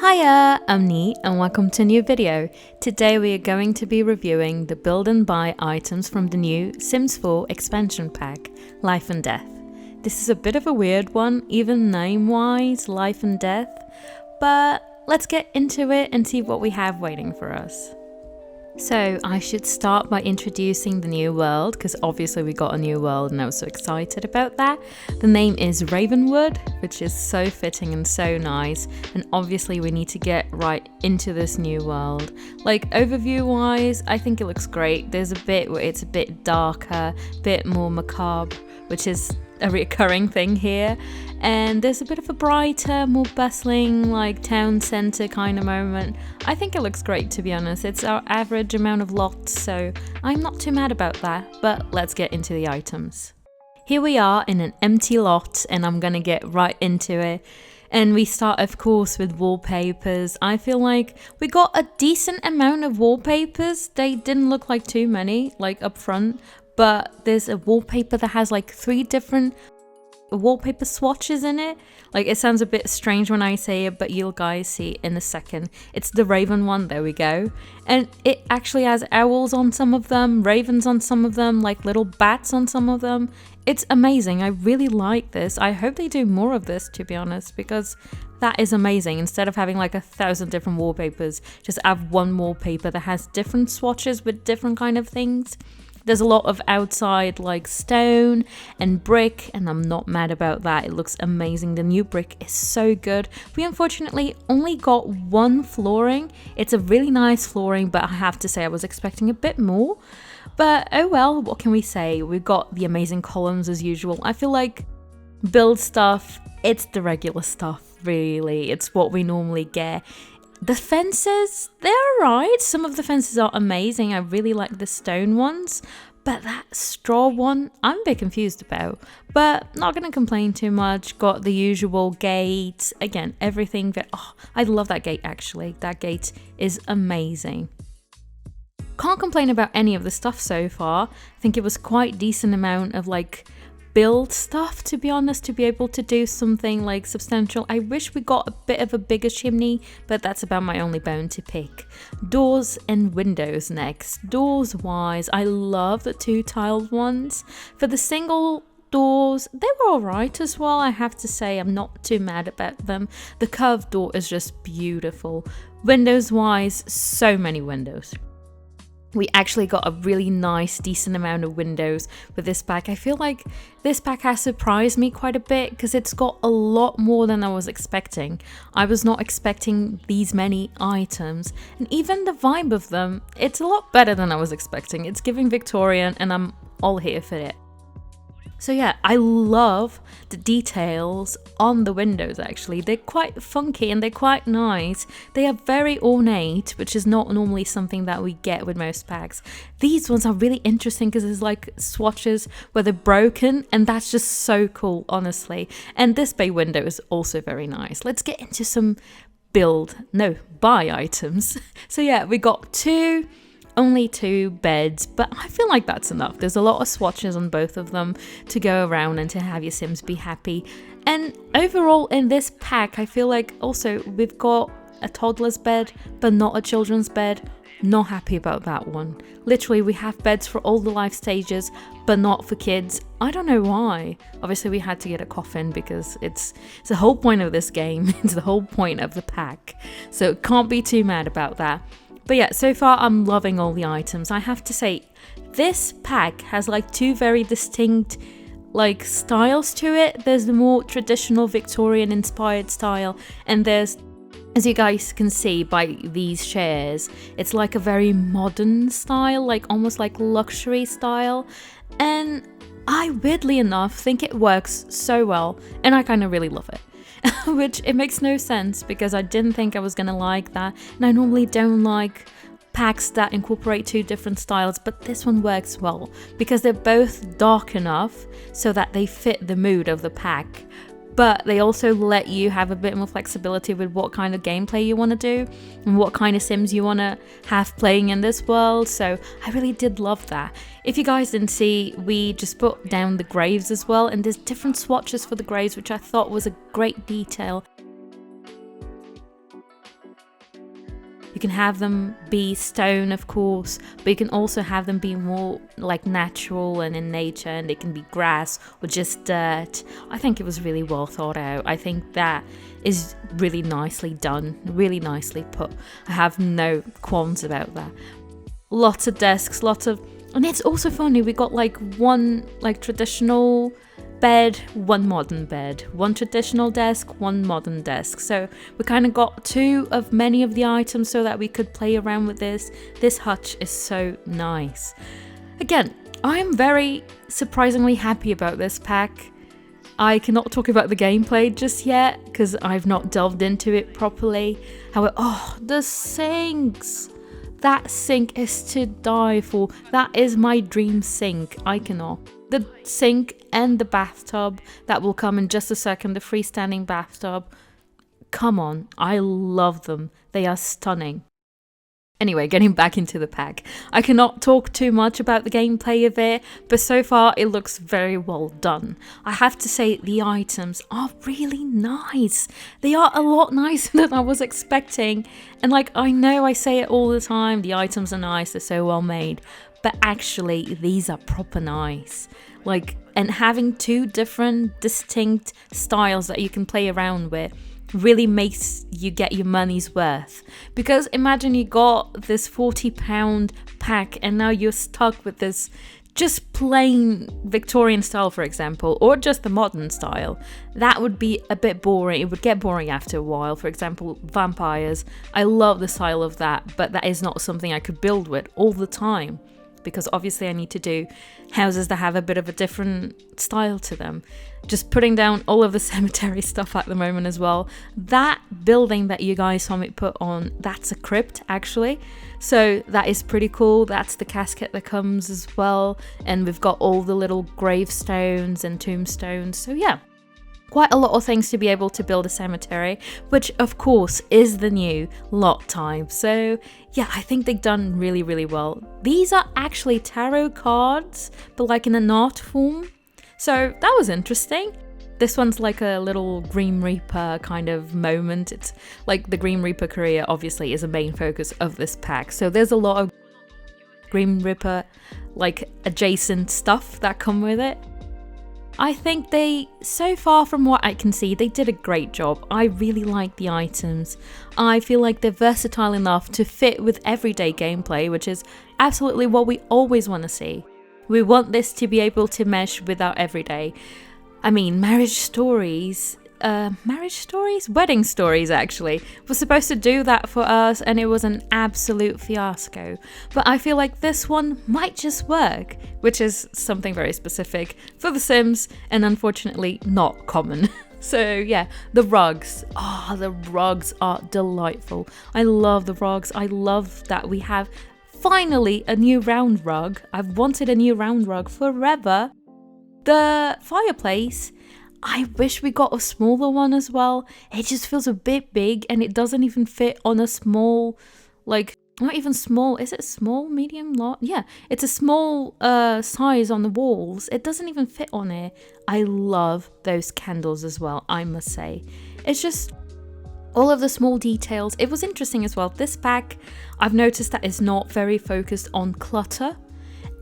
Hiya, I'm Nee and welcome to a new video. Today we are going to be reviewing the build and buy items from the new Sims 4 expansion pack, Life and Death. This is a bit of a weird one, even name-wise, Life and Death, but let's get into it and see what we have waiting for us. So I should start by introducing the new world, because obviously we got a new world and I was so excited about that. The name is Ravenwood, which is so fitting and so nice, and obviously we need to get right into this new world. Like overview wise, I think it looks great. There's a bit where it's a bit darker, a bit more macabre, which is a recurring thing here, and there's a bit of a brighter, more bustling, like town centre kind of moment. I think it looks great, to be honest. It's our average amount of lots, so I'm not too mad about that, but let's get into the items. Here we are in an empty lot, and I'm gonna get right into it. And we start, of course, with wallpapers. I feel like we got a decent amount of wallpapers. They didn't look like too many, like up front, but there's a wallpaper that has like 3 different wallpaper swatches in it. Like, it sounds a bit strange when I say it, but you'll guys see in a second. It's the raven one, there we go. And it actually has owls on some of them, ravens on some of them, like little bats on some of them. It's amazing. I really like this. I hope they do more of this, to be honest, because that is amazing. Instead of having like 1,000 different wallpapers, just have one wallpaper that has different swatches with different kind of things. There's a lot of outside like stone and brick, and I'm not mad about that. It looks amazing. The new brick is so good. We unfortunately only got one flooring. It's a really nice flooring, but I have to say I was expecting a bit more. But oh well, what can we say? We've got the amazing columns as usual. I feel like build stuff, it's the regular stuff, really. It's what we normally get. The fences, they're alright. Some of the fences are amazing. I really like the stone ones, but that straw one, I'm a bit confused about. But not going to complain too much. Got the usual gate. Again, everything that, oh, I love that gate actually. That gate is amazing. Can't complain about any of the stuff so far. I think it was quite decent amount of like build stuff, to be honest, to be able to do something like substantial. I wish we got a bit of a bigger chimney, but that's about my only bone to pick. Doors and windows next. Doors wise, I love the 2 tiled ones. For the single doors, they were alright as well. I have to say, I'm not too mad about them. The curved door is just beautiful. Windows wise, so many windows. We actually got a really nice, decent amount of windows with this pack. I feel like this pack has surprised me quite a bit because it's got a lot more than I was expecting. I was not expecting these many items, and even the vibe of them, it's a lot better than I was expecting. It's giving Victorian, and I'm all here for it. So yeah, I love the details on the windows actually. They're quite funky and they're quite nice. They are very ornate, which is not normally something that we get with most packs. These ones are really interesting because there's like swatches where they're broken, and that's just so cool, honestly. And this bay window is also very nice. Let's get into some buy items. So yeah, we got only 2 beds, but I feel like that's enough. There's a lot of swatches on both of them to go around and to have your Sims be happy. And overall in this pack, I feel like also we've got a toddler's bed, but not a children's bed. Not happy about that one. Literally, we have beds for all the life stages, but not for kids. I don't know why. Obviously, we had to get a coffin because it's the whole point of this game. It's the whole point of the pack. So can't be too mad about that. But yeah, so far I'm loving all the items. I have to say, this pack has like 2 very distinct like styles to it. There's the more traditional Victorian inspired style, and there's, as you guys can see by these chairs, it's like a very modern style, like almost like luxury style. And I, weirdly enough, think it works so well, and I kind of really love it. Which it makes no sense because I didn't think I was gonna like that, and I normally don't like packs that incorporate 2 different styles, but this one works well because they're both dark enough so that they fit the mood of the pack, but they also let you have a bit more flexibility with what kind of gameplay you want to do and what kind of Sims you want to have playing in this world. So I really did love that. If you guys didn't see, we just put down the graves as well, and there's different swatches for the graves, which I thought was a great detail. You can have them be stone, of course, but you can also have them be more like natural and in nature, and they can be grass or just dirt. I think it was really well thought out. I think that is really nicely done, really nicely put. I have no qualms about that. Lots of desks, and it's also funny, we got like one like traditional bed, one modern bed, one traditional desk, one modern desk. So we kind of got two of many of the items so that we could play around with this. This hutch is so nice. Again, I'm very surprisingly happy about this pack. I cannot talk about the gameplay just yet because I've not delved into it properly. However, the sinks! That sink is to die for. That is my dream sink. I cannot. The sink and the bathtub that will come in just a second, the freestanding bathtub. Come on, I love them. They are stunning. Anyway, getting back into the pack. I cannot talk too much about the gameplay of it, but so far it looks very well done. I have to say the items are really nice. They are a lot nicer than I was expecting. And like, I know I say it all the time, the items are nice, they're so well made. But actually, these are proper nice. Like, and having two different distinct styles that you can play around with really makes you get your money's worth. Because imagine you got this £40 pack and now you're stuck with this just plain Victorian style, for example, or just the modern style. That would be a bit boring. It would get boring after a while. For example, vampires. I love the style of that, but that is not something I could build with all the time, because obviously I need to do houses that have a bit of a different style to them. Just putting down all of the cemetery stuff at the moment as well. That building that you guys saw me put on, that's a crypt actually. So that is pretty cool. That's the casket that comes as well. And we've got all the little gravestones and tombstones. So yeah, quite a lot of things to be able to build a cemetery, which of course is the new lot type. So yeah, I think they've done really, really well. These are actually tarot cards, but like in an art form. So that was interesting. This one's like a little Grim Reaper kind of moment. It's like the Grim Reaper career obviously is a main focus of this pack. So there's a lot of Grim Reaper like adjacent stuff that come with it. I think they, so far from what I can see, they did a great job. I really like the items. I feel like they're versatile enough to fit with everyday gameplay, which is absolutely what we always want to see. We want this to be able to mesh with our everyday. I mean, wedding stories actually were supposed to do that for us, and it was an absolute fiasco. But I feel like this one might just work, which is something very specific for The Sims and unfortunately not common. So yeah, the rugs. The rugs are delightful. I love the rugs. I love that we have finally a new round rug. I've wanted a new round rug forever. The fireplace, I wish we got a smaller one as well. It just feels a bit big and it doesn't even fit on a small, like, not even small. Is it small, medium, large? Yeah, it's a small size on the walls. It doesn't even fit on it. I love those candles as well, I must say. It's just all of the small details. It was interesting as well. This pack, I've noticed that it's not very focused on clutter.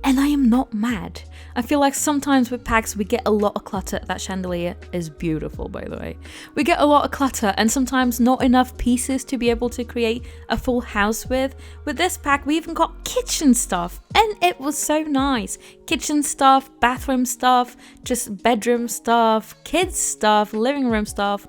And I am not mad. I feel like sometimes with packs we get a lot of clutter. That chandelier is beautiful, by the way. We get a lot of clutter and sometimes not enough pieces to be able to create a full house with. With this pack we even got kitchen stuff and it was so nice. Kitchen stuff, bathroom stuff, just bedroom stuff, kids stuff, living room stuff,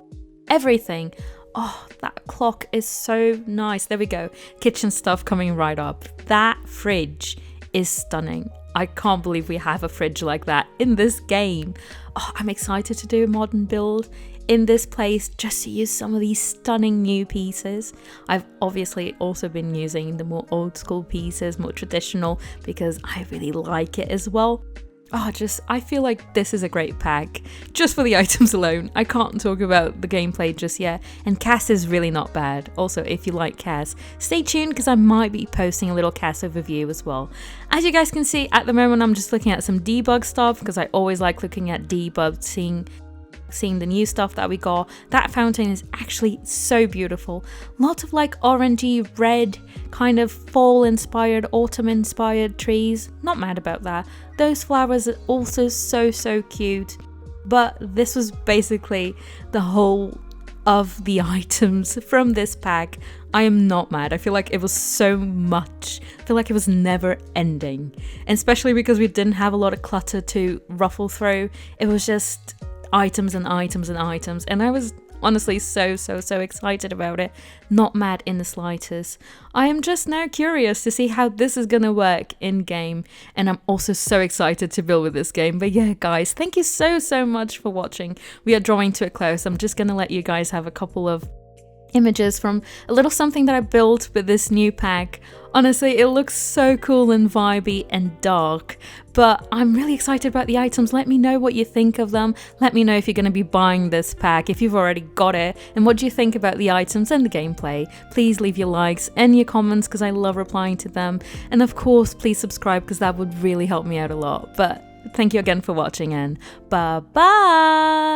everything. Oh, that clock is so nice. There we go. Kitchen stuff coming right up. That fridge is stunning. I can't believe we have a fridge like that in this game. I'm excited to do a modern build in this place just to use some of these stunning new pieces. I've obviously also been using the more old school pieces, more traditional, because I really like it as well. I feel like this is a great pack just for the items alone. I can't talk about the gameplay just yet, and CAS is really not bad. Also, if you like CAS, stay tuned because I might be posting a little CAS overview as well. As you guys can see, at the moment I'm just looking at some debug stuff because I always like looking at debug, seeing seeing the new stuff that we got. That fountain is actually so beautiful. Lots of like orangey red, kind of fall inspired, autumn inspired trees. Not mad about that. Those flowers are also so cute. But this was basically the whole of the items from this pack. I am not mad. I feel like it was so much. I feel like it was never ending. And especially because we didn't have a lot of clutter to ruffle through. It was just items and items and items. And I was honestly so excited about it. Not mad in the slightest. I am just now curious to see how this is gonna work in game, and I'm also so excited to build with this game. But yeah, guys, thank you so much for watching. We are drawing to a close. I'm just gonna let you guys have a couple of images from a little something that I built with this new pack. Honestly, it looks so cool and vibey and dark, but I'm really excited about the items. Let me know what you think of them. Let me know if you're going to be buying this pack, if you've already got it, and what do you think about the items and the gameplay. Please leave your likes and your comments because I love replying to them. And of course, please subscribe because that would really help me out a lot. But thank you again for watching, and bye bye!